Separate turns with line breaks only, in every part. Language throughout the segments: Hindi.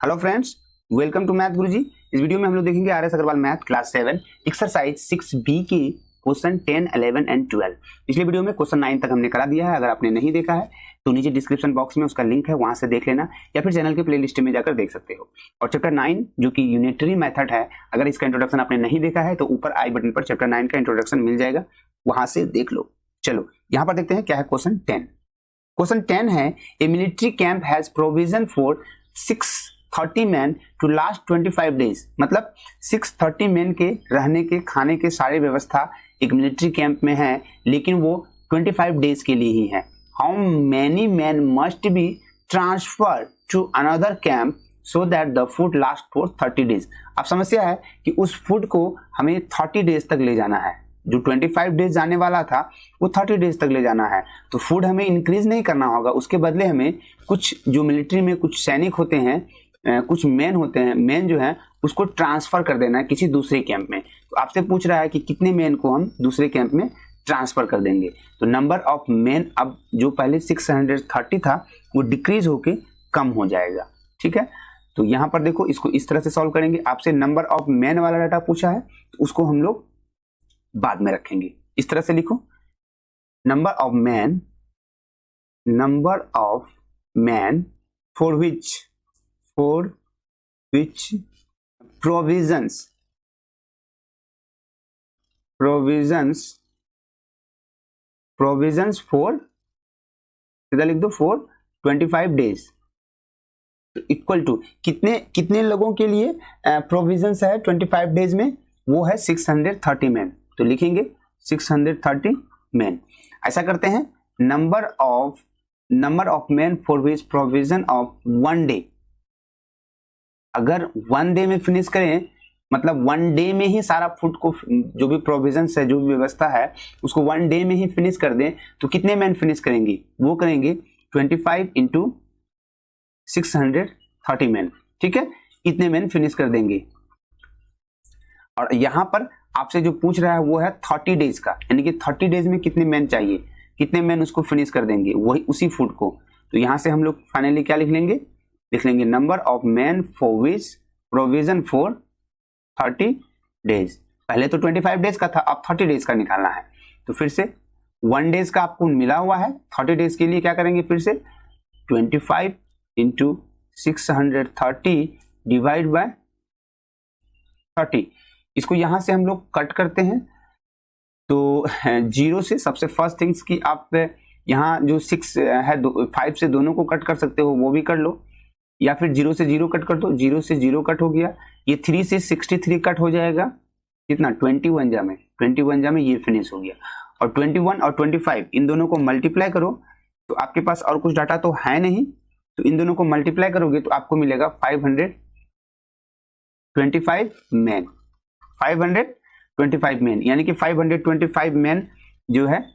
Hello friends, welcome to math Guruji. इस वीडियो में हम लोग देखेंगे R S Agarwal math class 7 exercise 6B के क्वेश्चन 10, 11 एंड 12। पिछले वीडियो में क्वेश्चन 9 तक हमने करा दिया है। अगर आपने नहीं देखा है तो नीचे डिस्क्रिप्शन बॉक्स में उसका लिंक है, वहां से देख लेना या फिर चैनल के प्लेलिस्ट में जाकर देख सकते हो। और चैप्टर 9 जो कि यूनिटरी मेथड है, अगर इसका इंट्रोडक्शन आपने नहीं देखा है तो ऊपर आई बटन पर चैप्टर 9 का इंट्रोडक्शन मिल जाएगा, वहां से देख लो। चलो यहाँ पर देखते हैं क्या है क्वेश्चन 10। क्वेश्चन 10 है, a military camp has provision for 630 man to last 25 days. मतलब 630 मैन के रहने के खाने के सारी व्यवस्था एक मिलिट्री कैंप में है, लेकिन वो 25 डेज के लिए ही है। How many man must be transfer to another camp so that the food last for 30 days. अब समस्या है कि उस फूड को हमें 30 डेज तक ले जाना है। जो 25 डेज जाने वाला था वो 30 डेज तक ले जाना है, तो फूड हमें इंक्रीज नहीं करना होगा। उसके बदले हमें कुछ जो मिलिट्री में कुछ सैनिक होते हैं, कुछ मैन होते हैं, मैन जो है उसको ट्रांसफर कर देना है किसी दूसरे कैंप में। तो आपसे पूछ रहा है कि कितने मैन को हम दूसरे कैंप में ट्रांसफर कर देंगे। तो नंबर ऑफ मैन अब जो पहले 630 था वो डिक्रीज होके कम हो जाएगा। ठीक है, तो यहाँ पर देखो, इसको इस तरह से सॉल्व करेंगे। आपसे नंबर ऑफ मैन वाला डाटा पूछा है तो उसको हम लोग बाद में रखेंगे। इस तरह से लिखो, number of man for which provisions for, सीधा लिख दो, फॉर 25 डेज इक्वल टू कितने लोगों के लिए प्रोविजंस है 25 डेज में, वो है 630 मैन। तो लिखेंगे 630 मैन। ऐसा करते हैं, number of man for which provision of 1 day. अगर 1 डे में फिनिश करें, मतलब 1 डे में ही सारा फूड को, जो भी प्रोविजंस है, जो भी व्यवस्था है, उसको 1 डे में ही फिनिश कर दें, तो कितने मैन फिनिश करेंगे? वो करेंगे 25 इंटू 630 मैन। ठीक है, इतने मैन फिनिश कर देंगे। और यहां पर आपसे जो पूछ रहा है वो है 30 डेज का, यानी कि 30 डेज में कितने मैन चाहिए, कितने मैन उसको फिनिश कर देंगे, वही उसी फूड को। तो यहां से हम लोग फाइनली क्या लिख लेंगे number of man for which provision for 30 days. पहले तो 25 डेज का था, अब 30 डेज का निकालना है। तो फिर से 1 डेज का आपको मिला हुआ है, 30 डेज के लिए क्या करेंगे, फिर से 25 इंटू 630 डिवाइड बाय 30। इसको यहां से हम लोग कट करते हैं। तो 0 से सबसे फर्स्ट थिंग्स की आप यहाँ जो 6 है 5 से दोनों को कट कर सकते हो, वो भी कर लो, या फिर 0 से 0 कट कर दो। 0 से 0 कट हो गया, ये 3 से 63 कट हो जाएगा, कितना 21 जा में ये फिनिश हो गया। और 21 और 25 इन दोनों को मल्टीप्लाई करो, तो आपके पास और कुछ डाटा तो है नहीं, तो इन दोनों को मल्टीप्लाई करोगे तो आपको मिलेगा 525 मैन। 525 मैन, यानी कि 525 मैन जो है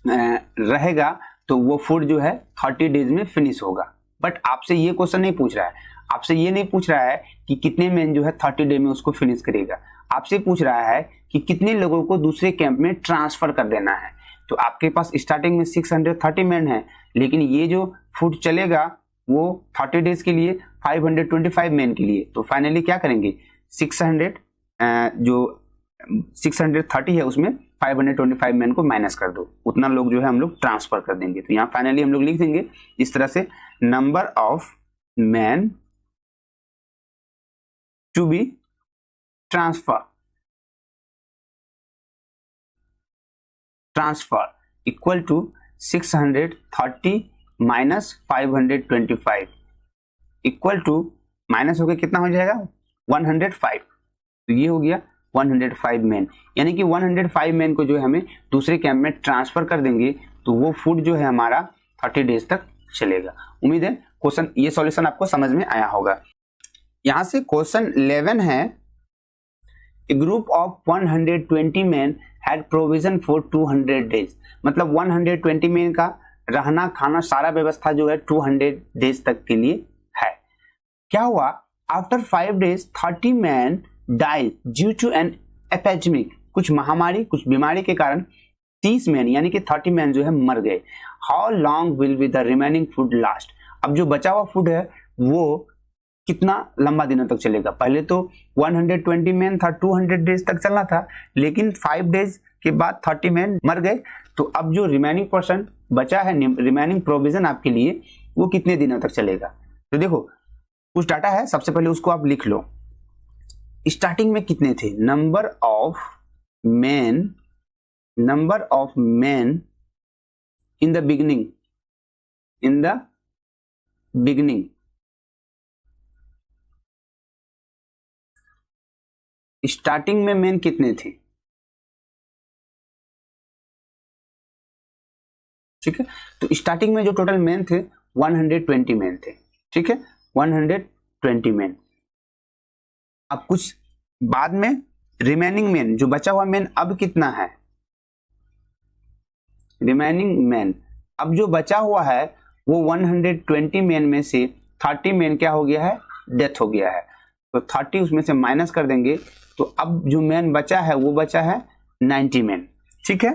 रहेगा, तो वो फूड जो है 30 डेज में फिनिश होगा। बट आपसे ये क्वेश्चन नहीं पूछ रहा है, आपसे ये नहीं पूछ रहा है कि कितने मैन जो है 30 डे में उसको फिनिश करेगा। आपसे पूछ रहा है कि कितने लोगों को दूसरे कैंप में ट्रांसफर कर देना है। तो आपके पास स्टार्टिंग में 630 मैन है, लेकिन ये जो फूड चलेगा वो 30 डेज के लिए 525 मैन के लिए। तो फाइनली क्या करेंगे, 630 है उसमें 525 मैन को माइनस कर दो, उतना लोग जो है हम लोग ट्रांसफर कर देंगे। तो यहाँ फाइनली हम लोग लिख देंगे इस तरह से, number of man to be transfer equal to 630 minus 525 equal to, minus होकर कितना हो जाएगा 105। तो ये हो गया 105 मैन, यानी कि 105 मैन को जो है हमें दूसरे कैंप में ट्रांसफर कर देंगे, तो वो फूड जो है हमारा 30 डेज तक चलेगा। उम्मीद है क्वेश्चन, ये सॉल्यूशन आपको समझ में आया होगा। यहां से क्वेश्चन 11 है, a group of 120 man had provision for 200 days. मतलब 120 मैन का रहना खाना सारा व्यवस्था जो है 200 डेज तक के लिए है। क्या हुआ, after 5 days 30 man died due to an epidemic. कुछ महामारी, कुछ बीमारी के कारण 30 मैन यानी कि 30 मैन जो है मर गए। How long will be the remaining food last. अब जो बचा हुआ फूड है वो कितना लंबा दिनों तक चलेगा। पहले तो 120 मैन था, 200 डेज तक चलना था, लेकिन 5 डेज के बाद 30 मैन मर गए। तो अब जो रिमेनिंग पर्सन बचा है, रिमेनिंग प्रोविजन आपके लिए, वो कितने दिनों तक चलेगा। तो देखो कुछ डाटा है, सबसे पहले उसको आप लिख लो। स्टार्टिंग में कितने थे, number of man in the beginning starting में मैन कितने थे, ठीक है। तो स्टार्टिंग में जो टोटल मैन थे 120 मैन थे, ठीक है, 120 मैन। अब कुछ बाद में रिमेनिंग मैन, जो बचा हुआ मैन अब कितना है, रिमेनिंग मैन अब जो बचा हुआ है वो 120 मैन में से 30 मैन क्या हो गया है, डेथ हो गया है। तो 30 उसमें से माइनस कर देंगे, तो अब जो मैन बचा है वो बचा है 90 मैन, ठीक है।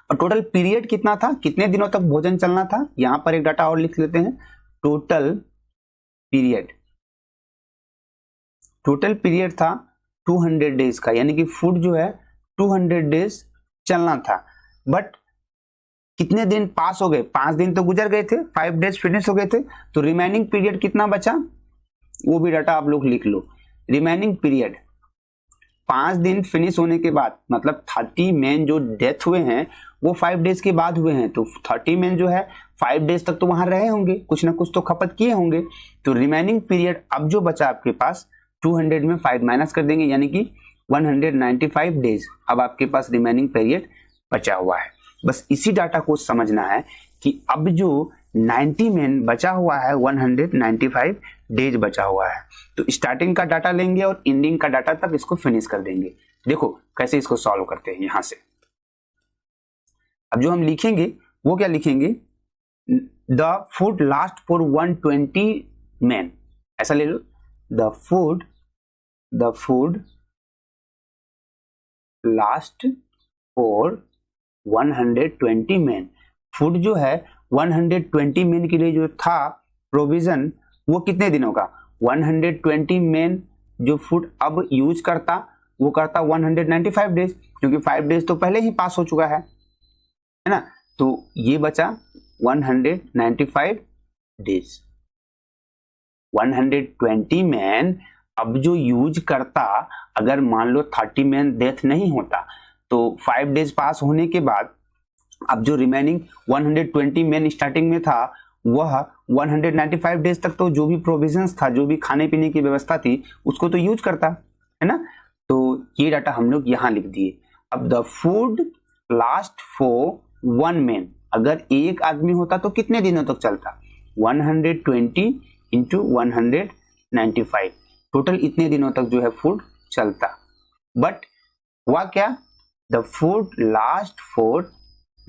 और टोटल पीरियड कितना था, कितने दिनों तक भोजन चलना था, यहां पर एक डाटा और लिख लेते हैं। टोटल पीरियड था 200 डेज का, यानी कि फूड जो है 200 डेज चलना था। बट कितने दिन पास हो गए, 5 दिन तो गुजर गए थे, 5 डेज फिनिश हो गए थे। तो रिमेनिंग पीरियड कितना बचा, वो भी डाटा आप लोग लिख लो। रिमेनिंग पीरियड 5 दिन फिनिश होने के बाद, मतलब 30 मैन जो डेथ हुए हैं वो 5 डेज के बाद हुए हैं। तो 30 मैन जो है 5 डेज तक तो वहां रहे होंगे, कुछ ना कुछ तो खपत किए होंगे। तो रिमेनिंग पीरियड अब जो बचा आपके पास 200 में 5 माइनस कर देंगे, यानी कि 195 डेज अब आपके पास रिमेनिंग पीरियड बचा हुआ है। बस इसी डाटा को समझना है कि अब जो 90 मैन बचा हुआ है, 195 डेज बचा हुआ है। तो स्टार्टिंग का डाटा लेंगे और एंडिंग का डाटा तक इसको फिनिश कर देंगे। देखो कैसे इसको सॉल्व करते हैं। यहां से अब जो हम लिखेंगे वो क्या लिखेंगे, the food last for 120 man, ऐसा ले लो। The food last for 120 man. Food जो है 120 मैन के लिए जो था प्रोविजन, वो कितने दिनों का, 120 मैन जो फूड अब यूज करता वो करता 195 डेज, क्योंकि 5 डेज तो पहले ही पास हो चुका है ना। तो ये बचा 195 डेज। 120 मैन अब जो यूज करता, अगर मान लो 30 मैन डेथ नहीं होता तो 5 डेज पास होने के बाद अब जो रिमेनिंग 120 मैन स्टार्टिंग में था वह 195 डेज तक तो जो भी प्रोविजंस था, जो भी खाने पीने की व्यवस्था थी, उसको तो यूज करता है ना। तो ये डाटा हम लोग यहाँ लिख दिए। अब the food last for 1 man, अगर एक आदमी होता तो कितने दिनों तक चलता, 120 इंटू 195, टोटल इतने दिनों तक जो है फूड चलता। बट हुआ क्या, the food last for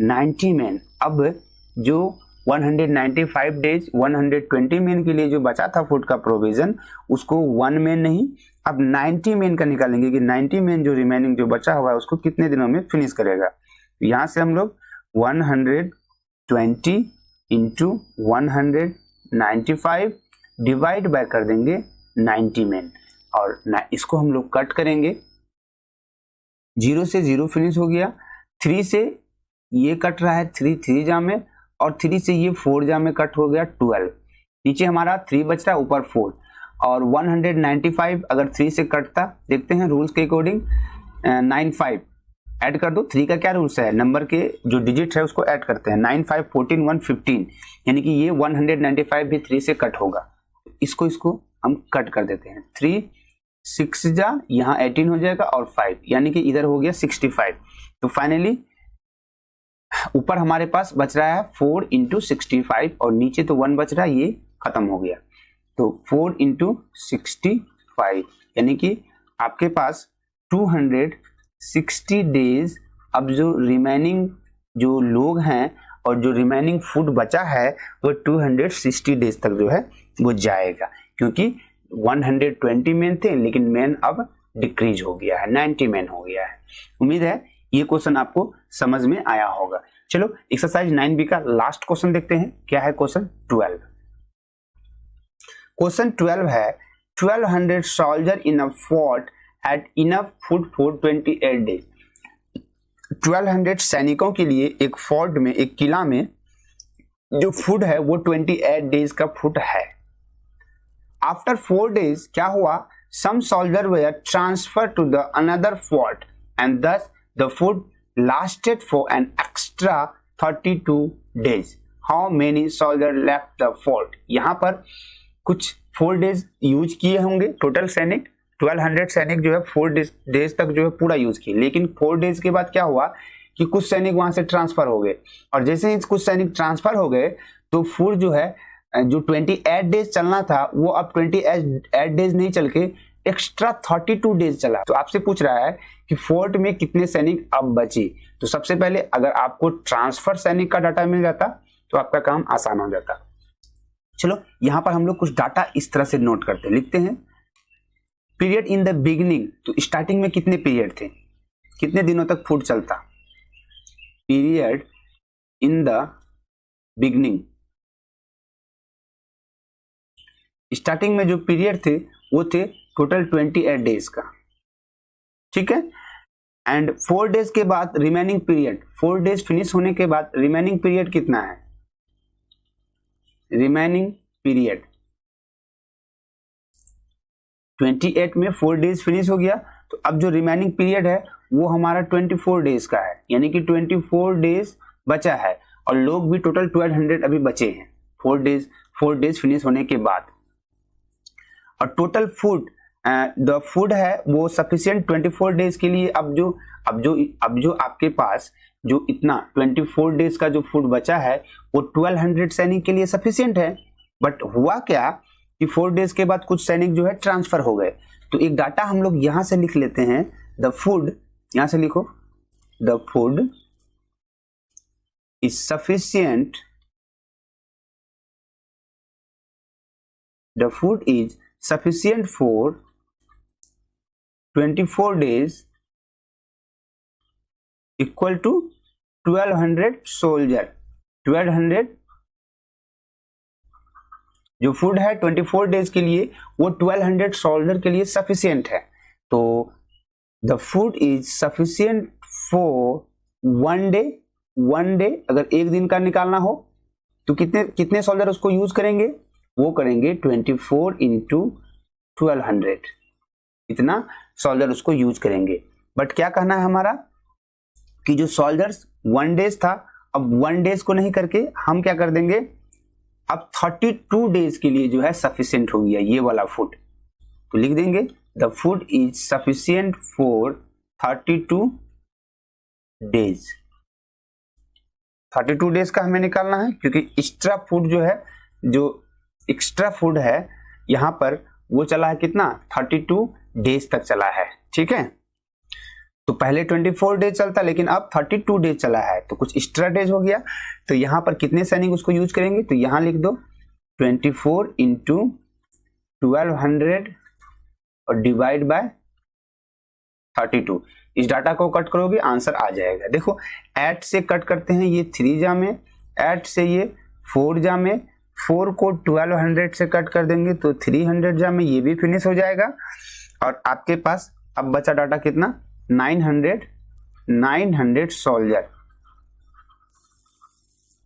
90 man. अब जो 195 डेज 120 मैन के लिए जो बचा था फूड का प्रोविजन, उसको 1 मैन नहीं अब 90 मैन का निकालेंगे कि 90 मैन जो रिमेनिंग जो बचा हुआ है उसको कितने दिनों में फिनिश करेगा। यहां से हम लोग 120 इंटू 195 डिवाइड बाय कर देंगे 90 मैन, और इसको हम लोग कट करेंगे। 0 से 0 फिनिश हो गया, 3 से ये कट रहा है, 3 जा में, और 3 से ये 4 जा में कट हो गया 12। नीचे हमारा 3 बच रहा है, ऊपर 4, और 195 अगर 3 से कटता, देखते हैं रूल्स के अकॉर्डिंग 95 ऐड कर दो। 3 का क्या रूल्स है, नंबर के जो डिजिट है उसको ऐड करते हैं। 9 5 14 115, यानी कि ये 195 भी 3 से कट होगा। इसको हम कट कर देते हैं। 3 6 जा, यहाँ 18 हो जाएगा, और 5, यानी कि इधर हो गया 65। तो फाइनली ऊपर हमारे पास बच रहा है 4 इंटू 65, और नीचे तो 1 बच रहा है, ये खत्म हो गया। तो 4 इंटू 65, यानी कि आपके पास 260 डेज अब जो रिमेनिंग जो लोग हैं और जो रिमेनिंग फूड बचा है वो 260 डेज तक जो है वो जाएगा, क्योंकि 120 मैन थे लेकिन मैन अब डिक्रीज हो गया है, 90 मैन हो गया है। उम्मीद है ये क्वेश्चन आपको समझ में आया होगा। चलो एक्सरसाइज 9B का लास्ट क्वेश्चन देखते हैं। क्या है क्वेश्चन 12। क्वेश्चन 12 है 1200 soldier in a fort had enough food for 28 days. 1200 सैनिकों के लिए एक फोर्ट में, एक किला में जो फूड है वो 28 डेज का फूड है। आफ्टर 4 डेज क्या हुआ, some soldier were transfer to the another fort and thus the food lasted for an extra 32 days. How many soldier left the fort. यहाँ पर कुछ 4 डेज यूज किए होंगे टोटल सैनिक, 1200 सैनिक जो है 4 डेज तक जो है पूरा यूज किए, लेकिन 4 डेज के बाद क्या हुआ कि कुछ सैनिक वहां से ट्रांसफर हो गए, और जैसे ही कुछ सैनिक ट्रांसफर हो गए तो फूड जो है जो 28 डेज चलना था वो अब 28 डेज नहीं चल के एक्स्ट्रा 32 डेज चला। तो आपसे पूछ रहा है कि फोर्ट में कितने सैनिक अब बचे। तो सबसे पहले अगर आपको ट्रांसफर सैनिक का डाटा मिल जाता तो आपका काम आसान हो जाता। चलो यहां पर हम लोग कुछ डाटा इस तरह से नोट करते हैं, लिखते हैं पीरियड इन द बिगिनिंग। तो स्टार्टिंग में कितने पीरियड थे, कितने दिनों तक फूड चलता। Period in the beginning, starting में जो पीरियड थे वो थे टोटल 28 डेज का, ठीक है। एंड 4 डेज के बाद रिमेनिंग पीरियड, 4 डेज फिनिश होने के बाद रिमेनिंग पीरियड कितना है, रिमेनिंग पीरियड 28 में 4 डेज फिनिश हो गया, तो अब जो रिमेनिंग पीरियड है वो हमारा 24 डेज का है, यानी कि 24 डेज बचा है, और लोग भी टोटल 1200 अभी बचे हैं 4 डेज फिनिश होने के बाद। और टोटल फूड द फूड है वो सफिशिएंट 24 डेज के लिए। अब जो आपके पास जो इतना 24 डेज का जो फूड बचा है वो 1200 सैनिक के लिए सफिशिएंट है। बट हुआ क्या कि 4 डेज के बाद कुछ सैनिक जो है ट्रांसफर हो गए। तो एक डाटा हम लोग यहां से लिख लेते हैं, द फूड, यहां से लिखो the food is sufficient, the food is sufficient for 24 days equal to 1200 soldier। 1200 जो फूड है 24 डेज के लिए वो 1200 सोल्जर के लिए सफिशियंट है। तो the food is sufficient for 1 day. अगर एक दिन का निकालना हो तो कितने सोल्जर उसको यूज करेंगे, वो करेंगे 24 इंटू 1200, इतना सोल्जर उसको यूज करेंगे। बट क्या कहना है हमारा कि जो सोल्जर्स 1 डेज था, अब 1 डेज को नहीं करके हम क्या कर देंगे, अब 32 डेज के लिए जो है सफिशिएंट हो गया ये वाला फूड। तो लिख देंगे the food is sufficient for 32 days. 32 days का हमें निकालना है, क्योंकि एक्स्ट्रा फूड जो है, जो एक्स्ट्रा फूड है यहां पर वो चला है कितना, 32 डेज तक चला है, ठीक है। तो पहले 24 डेज चलता, लेकिन अब 32 डेज चला है, तो कुछ एक्स्ट्रा डेज हो गया। तो यहां पर कितने सैनिक उसको यूज करेंगे, तो यहां लिख दो 24 इंटू 1200 और डिवाइड बाय 32। इस डाटा को कट करोगे आंसर आ जाएगा। देखो 8 से कट करते हैं, ये 3 जा में, 8 से ये 4 जा में, 4 को 1200 से कट कर देंगे तो 300 जा में ये भी फिनिश हो जाएगा। और आपके पास अब बचा डाटा कितना, 900 सोल्जर।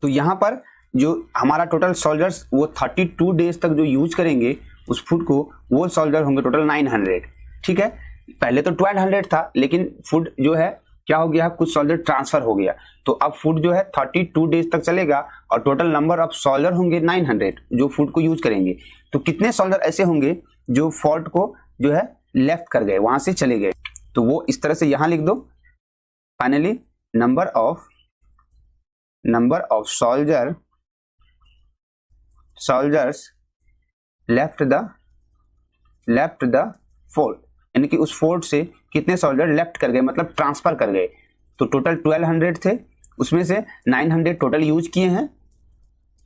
तो यहां पर जो हमारा टोटल सोल्जर्स वो 32 डेज तक जो यूज करेंगे उस फूड को, वो सोल्जर होंगे टोटल 900, ठीक है। पहले तो 1200 था, लेकिन फूड जो है क्या हो गया, कुछ सोल्जर ट्रांसफर हो गया, तो अब फूड जो है 32 डेज तक चलेगा, और टोटल नंबर ऑफ सोल्जर होंगे 900 जो फूड को यूज करेंगे। तो कितने सोल्जर ऐसे होंगे जो फोर्ट को जो है लेफ्ट कर गए, वहां से चले गए, तो वो इस तरह से यहां लिख दो। Finally number of soldiers left the fort, यानी कि उस फोर्ट से कितने सोल्जर लेफ्ट कर गए, मतलब ट्रांसफर कर गए। तो टोटल 1200 थे, उसमें से 900 टोटल यूज किए हैं,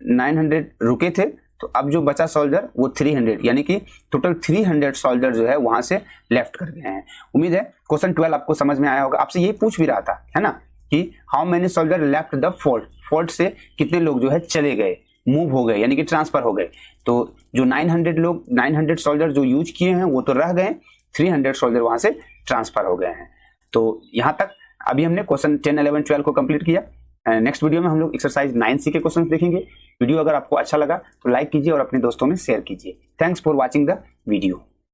900 रुके थे, तो अब जो बचा सोल्जर वो 300, यानी कि टोटल 300 सोल्जर जो है वहां से लेफ्ट कर गए हैं। उम्मीद है क्वेश्चन 12 आपको समझ में आया होगा। आपसे यही पूछ भी रहा था, है ना, कि how many soldier left the fort, fort से कितने लोग जो है चले गए, मूव हो गए, यानी कि ट्रांसफर हो गए। तो जो 900 सोल्जर जो यूज किए हैं वो तो रह गए, 300 सोल्जर वहां से ट्रांसफर हो गए हैं। तो यहाँ तक अभी हमने क्वेश्चन 10, 11, 12 को कंप्लीट किया। नेक्स्ट वीडियो में हम लोग एक्सरसाइज 9C के क्वेश्चन देखेंगे। वीडियो अगर आपको अच्छा लगा तो लाइक कीजिए और अपने दोस्तों में शेयर कीजिए। Thanks for watching the video.